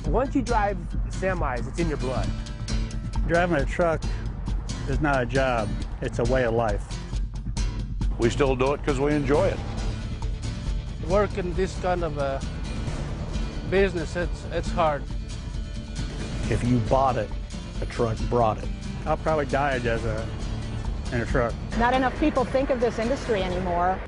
Once you drive semis, it's in your blood. Driving a truck is not a job, it's a way of life. We still do it because we enjoy it. Work in this kind of a business, it's hard. If you bought it, a truck brought it. I'll probably die in a truck. Not enough people think of this industry anymore.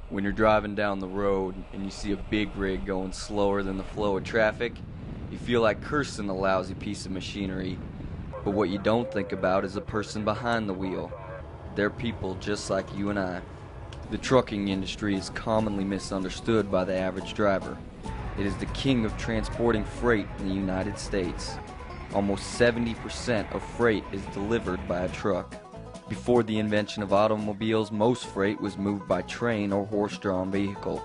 When you're driving down the road and you see a big rig going slower than the flow of traffic, you feel like cursing a lousy piece of machinery. But what you don't think about is the person behind the wheel. They're people just like you and I. The trucking industry is commonly misunderstood by the average driver. It is the king of transporting freight in the United States. Almost 70% of freight is delivered by a truck. Before the invention of automobiles, most freight was moved by train or horse-drawn vehicle.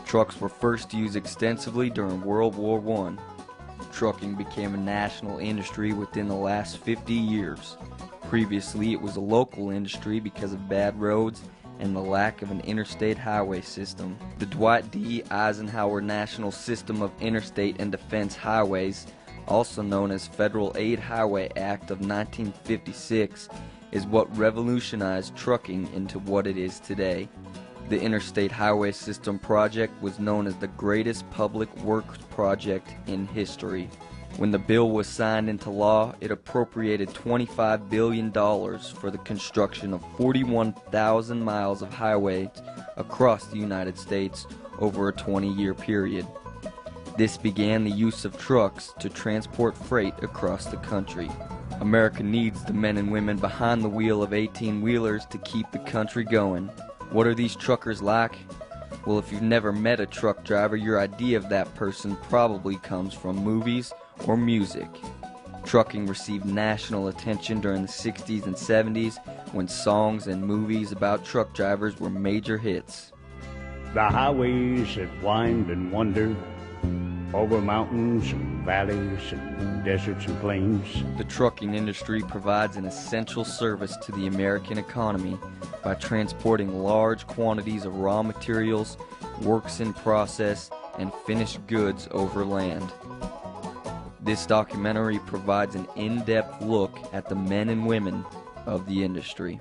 Trucks were first used extensively during World War I. Trucking became a national industry within the last 50 years. Previously, it was a local industry because of bad roads and the lack of an interstate highway system. The Dwight D. Eisenhower National System of Interstate and Defense Highways, also known as Federal Aid Highway Act of 1956, is what revolutionized trucking into what it is today. The Interstate Highway System project was known as the greatest public works project in history. When the bill was signed into law, it appropriated $25 billion for the construction of 41,000 miles of highways across the United States over a 20-year period. This began the use of trucks to transport freight across the country. America needs the men and women behind the wheel of 18-wheelers to keep the country going. What are these truckers like? Well, if you've never met a truck driver, your idea of that person probably comes from movies or music. Trucking received national attention during the 60s and 70s when songs and movies about truck drivers were major hits. The highways that wind and wander over mountains and valleys and deserts and plains. The trucking industry provides an essential service to the American economy by transporting large quantities of raw materials, works in process, and finished goods over land. This documentary provides an in-depth look at the men and women of the industry.